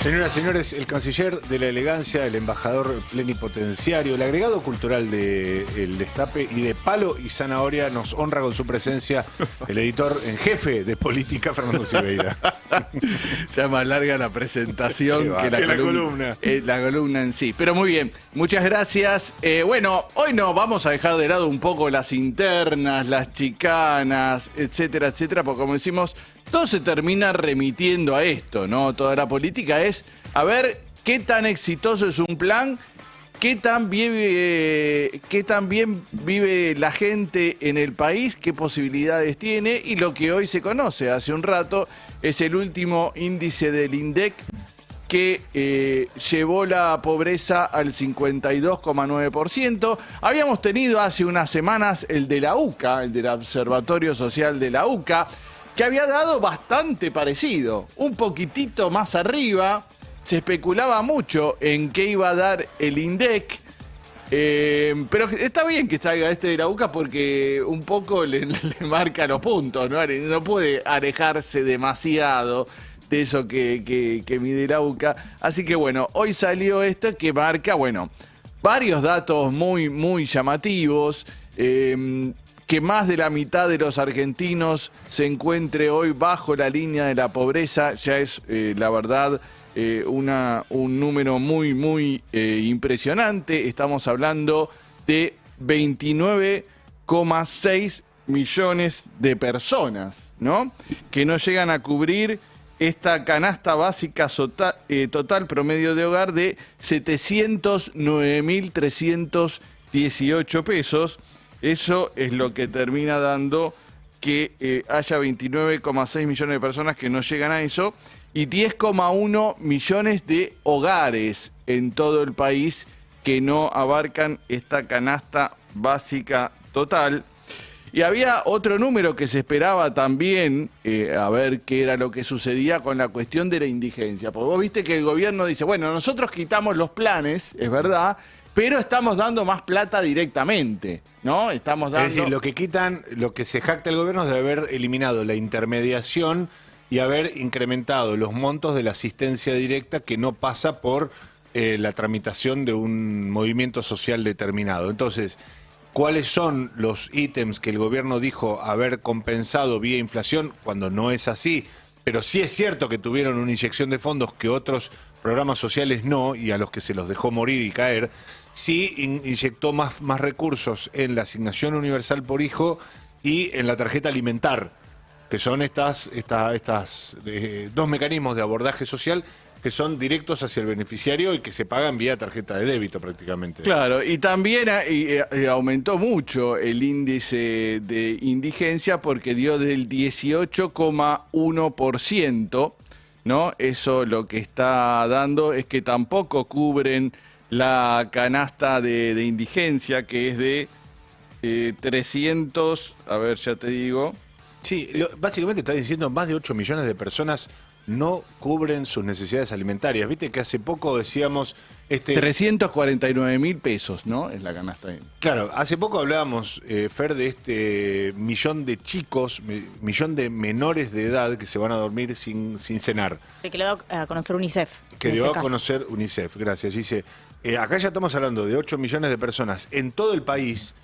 Señoras y señores, el canciller de la elegancia, el embajador plenipotenciario, el agregado cultural de El Destape y de Palo y Zanahoria nos honra con su presencia el editor en jefe de política, Fernando Silveira. Ya más larga la presentación que la columna. La columna en sí. Pero muy bien, muchas gracias. Bueno, hoy no vamos a dejar de lado un poco las internas, las chicanas, etcétera, etcétera, porque como decimos, todo se termina remitiendo a esto, ¿no? Toda la política es a ver qué tan exitoso es un plan, qué tan bien vive la gente en el país, qué posibilidades tiene, y lo que hoy se conoce hace un rato es el último índice del INDEC que llevó la pobreza al 52,9%. Habíamos tenido hace unas semanas el de la UCA, el del Observatorio Social de la UCA, que había dado bastante parecido, un poquitito más arriba. Se especulaba mucho en qué iba a dar el INDEC, pero está bien que salga este de la UCA porque un poco le marca los puntos, ¿no? No puede alejarse demasiado de eso que mide la UCA. Así que bueno, hoy salió esto que marca, bueno, varios datos muy llamativos. Que más de la mitad de los argentinos se encuentre hoy bajo la línea de la pobreza, ya es, la verdad, un número muy impresionante. Estamos hablando de 29,6 millones de personas, ¿no? Que no llegan a cubrir esta canasta básica total promedio de hogar de 709.318 pesos. Eso es lo que termina dando que haya 29,6 millones de personas que no llegan a eso y 10,1 millones de hogares en todo el país que no abarcan esta canasta básica total. Y había otro número que se esperaba también, a ver qué era lo que sucedía con la cuestión de la indigencia. Porque vos viste que el gobierno dice, bueno, nosotros quitamos los planes, es verdad, pero estamos dando más plata directamente, ¿no? Estamos dando... Es decir, lo que se jacta el gobierno es de haber eliminado la intermediación y haber incrementado los montos de la asistencia directa que no pasa por la tramitación de un movimiento social determinado. Entonces, ¿cuáles son los ítems que el gobierno dijo haber compensado vía inflación cuando no es así? Pero sí es cierto que tuvieron una inyección de fondos que otros programas sociales no, y a los que se los dejó morir y caer. Sí inyectó más recursos en la asignación universal por hijo y en la tarjeta alimentar, que son estas dos mecanismos de abordaje social que son directos hacia el beneficiario y que se pagan vía tarjeta de débito prácticamente. Claro, y también aumentó mucho el índice de indigencia porque dio del 18,1%, ¿no? Eso lo que está dando es que tampoco cubren la canasta de indigencia, que es de 300, a ver, ya te digo. Sí, básicamente está diciendo más de 8 millones de personas no cubren sus necesidades alimentarias. Viste que hace poco decíamos... 349.000 pesos, ¿no? Es la canasta. Claro, hace poco hablábamos, Fer, de este millón de chicos, millón de menores de edad que se van a dormir sin cenar. Que lo da a conocer UNICEF. Que dio a conocer UNICEF, gracias. Dice, acá ya estamos hablando de 8 millones de personas en todo el país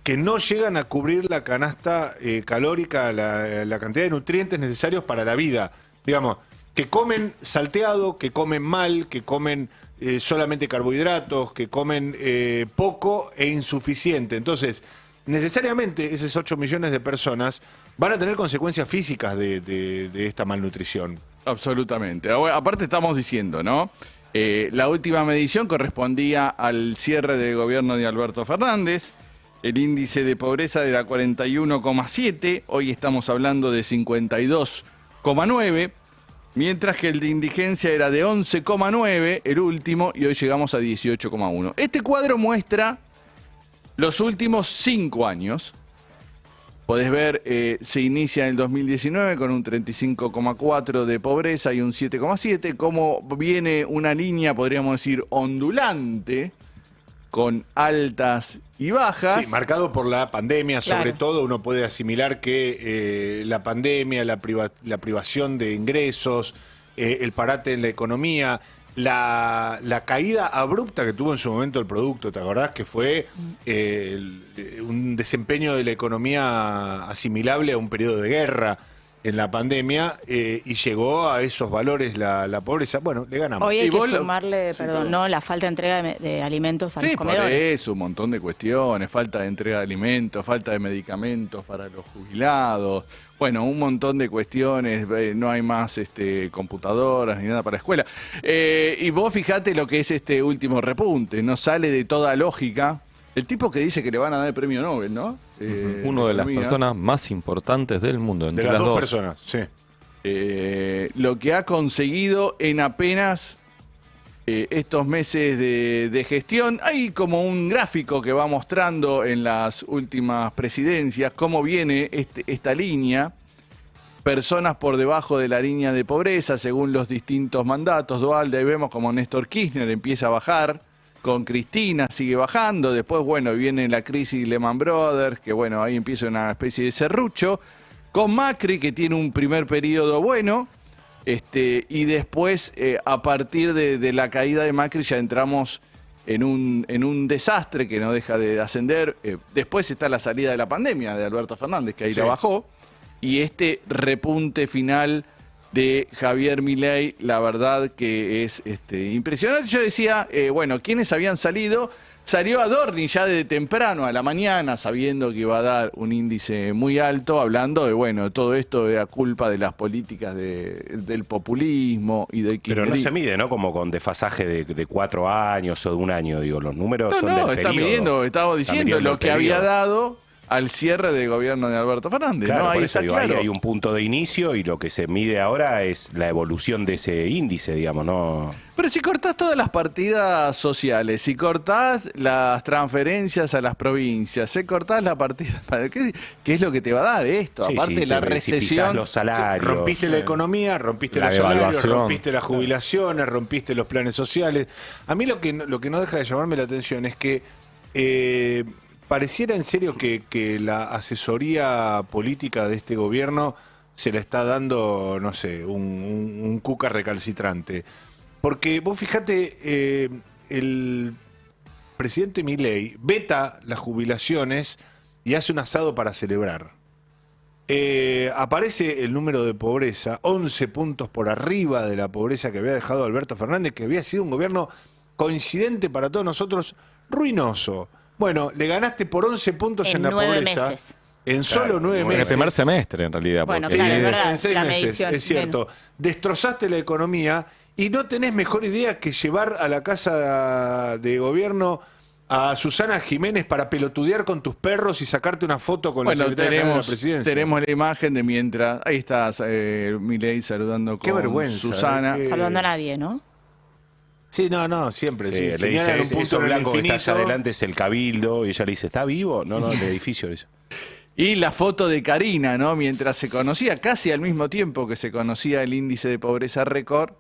que no llegan a cubrir la canasta calórica, la cantidad de nutrientes necesarios para la vida. Digamos, que comen salteado, que comen mal, que comen solamente carbohidratos, que comen poco e insuficiente. Entonces, necesariamente esos 8 millones de personas van a tener consecuencias físicas de esta malnutrición. Absolutamente. Aparte estamos diciendo, ¿no? La última medición correspondía al cierre del gobierno de Alberto Fernández. El índice de pobreza era 41,7, hoy estamos hablando de 52,9, mientras que el de indigencia era de 11,9, el último, y hoy llegamos a 18,1. Este cuadro muestra los últimos 5 años. Podés ver, se inicia en el 2019 con un 35,4 de pobreza y un 7,7, como viene una línea, podríamos decir, ondulante, con altas y bajas. Sí, marcado por la pandemia, sobre Claro. todo. Uno puede asimilar que la pandemia, la privación de ingresos, el parate en la economía, la caída abrupta que tuvo en su momento el producto, ¿te acordás? Que fue un desempeño de la economía asimilable a un periodo de guerra en la pandemia, y llegó a esos valores la pobreza. Bueno, le ganamos. Hoy hay Y que vos lo- sumarle, Sí, perdón, perdón. no la falta de entrega de alimentos a Sí, los por comedores. eso, un montón de cuestiones, falta de entrega de alimentos, falta de medicamentos para los jubilados, bueno, un montón de cuestiones, no hay más computadoras ni nada para la escuela. Y vos fijate lo que es este último repunte, no sale de toda lógica. El tipo que dice que le van a dar el premio Nobel, ¿no? Uno de las Economía. personas más importantes del mundo, De entre las las dos personas, sí. Lo que ha conseguido en apenas estos meses de gestión. Hay como un gráfico que va mostrando en las últimas presidencias cómo viene esta línea. Personas por debajo de la línea de pobreza según los distintos mandatos. Dualde, ahí vemos como Néstor Kirchner empieza a bajar. Con Cristina sigue bajando. Después, bueno, viene la crisis Lehman Brothers, que bueno, ahí empieza una especie de serrucho. Con Macri, que tiene un primer periodo bueno. Y después, a partir de la caída de Macri, ya entramos en un desastre que no deja de ascender. Después está la salida de la pandemia de Alberto Fernández, que ahí Sí. la bajó. Y este repunte final de Javier Milei, la verdad que es impresionante. Yo decía, bueno, ¿quiénes habían salido? Salió Adorni ya de temprano a la mañana, sabiendo que iba a dar un índice muy alto, hablando de, bueno, todo esto era culpa de las políticas del populismo y del Pero no se kirchnerismo. mide, ¿no? Como con desfasaje de 4 años o de un año, digo, los números son No, del está periodo. midiendo, estaba Está diciendo midiendo lo el que había periodo. dado al cierre del gobierno de Alberto Fernández. Claro, ¿no? por Ahí eso está digo, claro. ahí hay un punto de inicio y lo que se mide ahora es la evolución de ese índice, digamos, ¿no? Pero si cortás todas las partidas sociales, si cortás las transferencias a las provincias, si cortás la partida... ¿Qué es lo que te va a dar esto? Sí, Aparte sí, la si pisás recesión... los salarios. Rompiste la economía, rompiste La los salarios, devaluación. rompiste las jubilaciones, rompiste los planes sociales. A mí lo que no deja de llamarme la atención es que pareciera en serio que la asesoría política de este gobierno se le está dando, no sé, un cuca recalcitrante. Porque vos fijate, el presidente Milei veta las jubilaciones y hace un asado para celebrar. Aparece el número de pobreza, 11 puntos por arriba de la pobreza que había dejado Alberto Fernández, que había sido un gobierno coincidente para todos nosotros, ruinoso. Bueno, le ganaste por 11 puntos en la 9 pobreza. meses. En solo Claro, 9 en En meses. el primer semestre, en realidad. Bueno, porque- claro, es verdad, En 6 la meses, medición, es cierto. Destrozaste la economía y no tenés mejor idea que llevar a la casa de gobierno a Susana Jiménez para pelotudear con tus perros y sacarte una foto con la Bueno, secretaria general de la presidencia. tenemos la imagen de mientras... Ahí está Milei saludando Qué con vergüenza, Susana. Saludando a nadie, ¿no? Sí, no, siempre. Sí, Sí, le señalan dice, un punto eso en el blanco que está allá infinito. adelante es el cabildo, y ella le dice, ¿está vivo? No, el edificio le dice. Y la foto de Karina, ¿no? Mientras se conocía, casi al mismo tiempo que se conocía el índice de pobreza récord,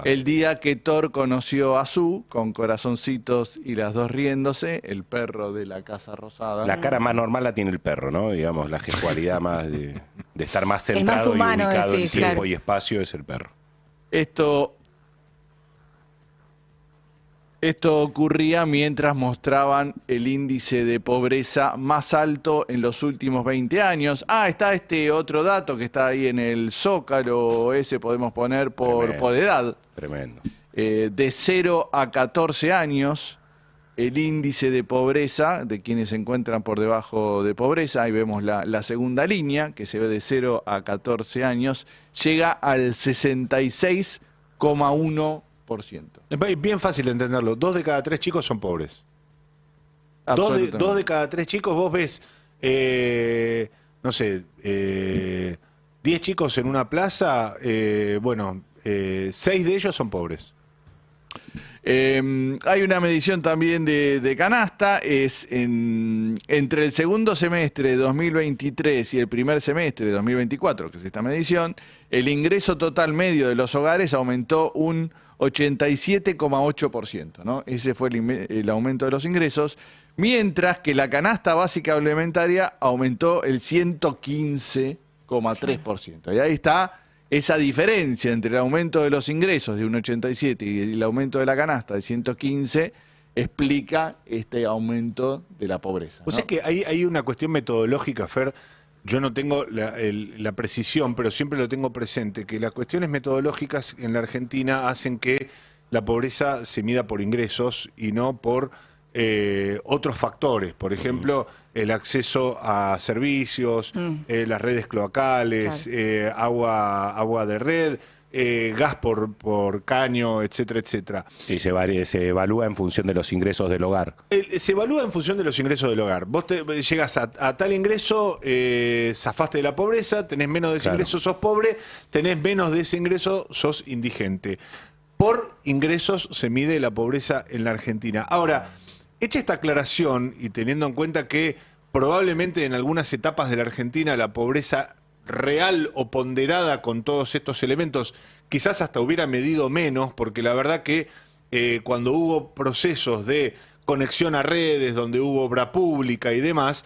el día que Thor conoció a Su, con corazoncitos y las dos riéndose, el perro de la Casa Rosada. La cara más normal la tiene el perro, ¿no? Digamos, la gestualidad más de estar más El más centrado humano, y ubicado en sí, tiempo claro. y espacio es el perro. Esto ocurría mientras mostraban el índice de pobreza más alto en los últimos 20 años. Está este otro dato que está ahí en el Zócalo, ese podemos poner por edad. Tremendo. De 0 a 14 años, el índice de pobreza de quienes se encuentran por debajo de pobreza, ahí vemos la segunda línea, que se ve de 0 a 14 años, llega al 66,1%. Es bien fácil de entenderlo. 2 de cada 3 chicos son pobres. Absolutamente. 2 de cada 3 chicos, vos ves, no sé, 10 chicos en una plaza, 6 de ellos son pobres. Hay una medición también de canasta, es entre el segundo semestre de 2023 y el primer semestre de 2024, que es esta medición, el ingreso total medio de los hogares aumentó un 87,8%, ¿no? Ese fue el aumento de los ingresos, mientras que la canasta básica alimentaria aumentó el 115,3%. Y ahí está esa diferencia entre el aumento de los ingresos de 1,87 y el aumento de la canasta de 115 explica este aumento de la pobreza, O ¿no? sea que hay una cuestión metodológica, Fer. Yo no tengo la precisión, pero siempre lo tengo presente, que las cuestiones metodológicas en la Argentina hacen que la pobreza se mida por ingresos y no por otros factores. Por ejemplo, el acceso a servicios, las redes cloacales, agua de red, gas por caño, etcétera, etcétera. Sí, se evalúa en función de los ingresos del hogar. Se evalúa en función de los ingresos del hogar. Vos llegas a tal ingreso, zafaste de la pobreza, tenés menos de ese ingreso, sos pobre, tenés menos de ese ingreso, sos indigente. Por ingresos se mide la pobreza en la Argentina. Ahora, hecha esta aclaración y teniendo en cuenta que probablemente en algunas etapas de la Argentina la pobreza real o ponderada con todos estos elementos quizás hasta hubiera medido menos, porque la verdad que cuando hubo procesos de conexión a redes, donde hubo obra pública y demás,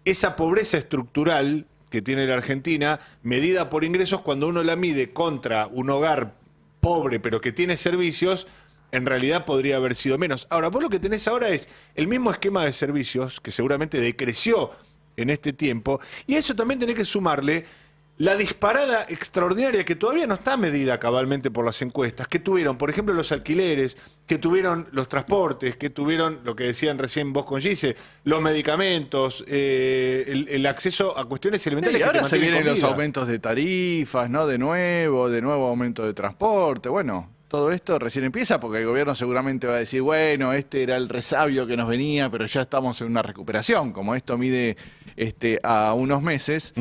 esa pobreza estructural que tiene la Argentina, medida por ingresos, cuando uno la mide contra un hogar pobre pero que tiene servicios, en realidad podría haber sido menos. Ahora, vos lo que tenés ahora es el mismo esquema de servicios, que seguramente decreció en este tiempo, y a eso también tenés que sumarle la disparada extraordinaria que todavía no está medida cabalmente por las encuestas, que tuvieron, por ejemplo, los alquileres, que tuvieron los transportes, que tuvieron, lo que decían recién vos con Gise, los medicamentos, el acceso a cuestiones elementales. Y ahora que se vienen los vida. aumentos de tarifas, ¿no? De nuevo aumento de transporte. Bueno, todo esto recién empieza porque el gobierno seguramente va a decir, bueno, este era el resabio que nos venía, pero ya estamos en una recuperación. Como esto mide a unos meses,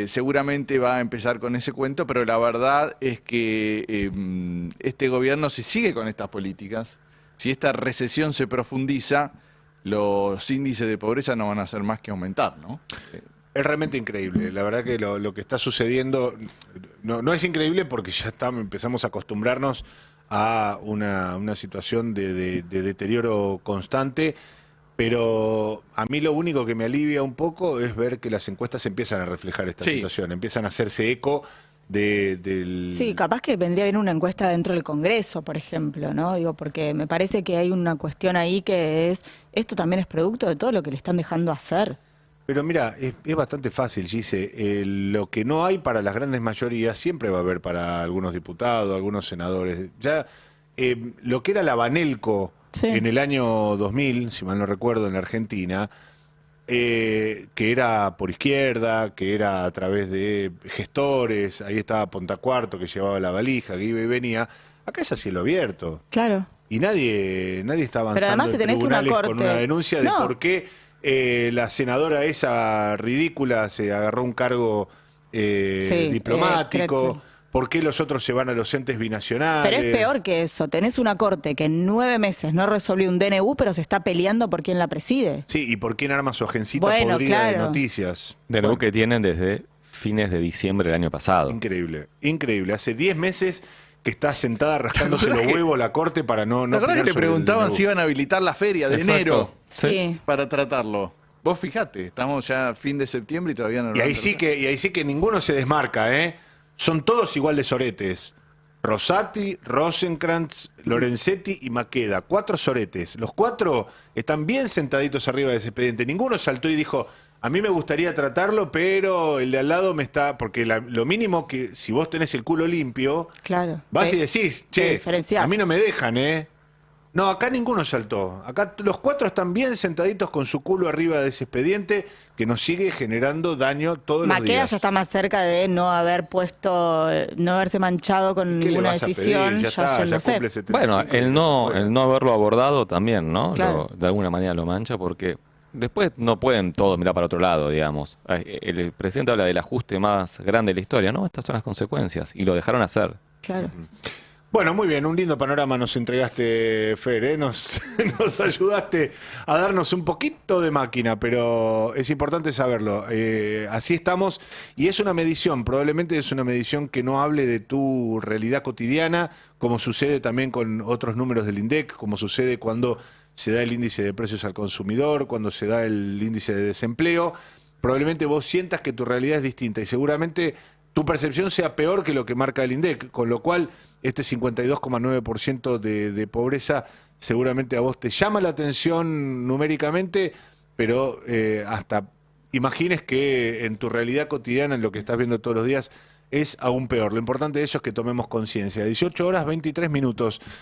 seguramente va a empezar con ese cuento, pero la verdad es que este gobierno, si sigue con estas políticas, si esta recesión se profundiza, los índices de pobreza no van a hacer más que aumentar, ¿no? Es realmente increíble. La verdad que lo que está sucediendo no es increíble porque ya empezamos a acostumbrarnos a una situación de deterioro constante, pero a mí lo único que me alivia un poco es ver que las encuestas empiezan a reflejar esta situación, empiezan a hacerse eco del... Sí, capaz que vendría bien una encuesta dentro del Congreso, por ejemplo, ¿no? Digo, porque me parece que hay una cuestión ahí que es, esto también es producto de todo lo que le están dejando hacer. Pero mira, es bastante fácil, Gise. Lo que no hay para las grandes mayorías siempre va a haber para algunos diputados, algunos senadores. Ya lo que era la Banelco en el año 2000, si mal no recuerdo, en la Argentina, que era por izquierda, que era a través de gestores, ahí estaba Pontacuarto que llevaba la valija, que iba y venía. Acá es a cielo abierto. Claro. Y nadie está avanzando Pero además, si en tenés una tribunales corte, con una denuncia de por qué la senadora esa ridícula se agarró un cargo diplomático, por qué los otros se van a los entes binacionales. Pero es peor que eso. Tenés una corte que en 9 meses no resolvió un DNU, pero se está peleando por quién la preside. Sí, y por quién arma su agencita podrida de noticias. DNU que tienen desde fines de diciembre del año pasado. Increíble, increíble. Hace 10 meses que está sentada rascándose los huevos la corte para no ¿La verdad que opinar le sobre el preguntaban DNU? si iban a habilitar la feria de enero Sí. para tratarlo? Vos fijate, estamos ya a fin de septiembre y todavía no Y ahí sí que ninguno se desmarca, ¿eh? Son todos igual de soretes. Rosati, Rosenkrantz, Lorenzetti y Maqueda. 4 soretes. Los 4 están bien sentaditos arriba de ese expediente. Ninguno saltó y dijo, a mí me gustaría tratarlo, pero el de al lado me está... Porque lo mínimo que si vos tenés el culo limpio, vas y decís, che, a mí no me dejan, ¿eh? No, acá ninguno saltó. Acá los 4 están bien sentaditos con su culo arriba de ese expediente que nos sigue generando daño todos los días. Maqueda ya está más cerca de no haber puesto, no haberse manchado con ninguna decisión. Ya cumple 75. Bueno, el no haberlo abordado también, ¿no? Claro. De alguna manera lo mancha porque después no pueden todos mirar para otro lado, digamos. El presidente habla del ajuste más grande de la historia, ¿no? Estas son las consecuencias y lo dejaron hacer. Claro. Bueno, muy bien, un lindo panorama nos entregaste, Fer, ¿eh? Nos ayudaste a darnos un poquito de máquina, pero es importante saberlo. Así estamos, y es una medición, probablemente es una medición que no hable de tu realidad cotidiana, como sucede también con otros números del INDEC, como sucede cuando se da el índice de precios al consumidor, cuando se da el índice de desempleo. Probablemente vos sientas que tu realidad es distinta y seguramente tu percepción sea peor que lo que marca el INDEC, con lo cual este 52,9% de pobreza seguramente a vos te llama la atención numéricamente, pero hasta imagines que en tu realidad cotidiana, en lo que estás viendo todos los días, es aún peor. Lo importante de eso es que tomemos conciencia. 18 horas 23 minutos.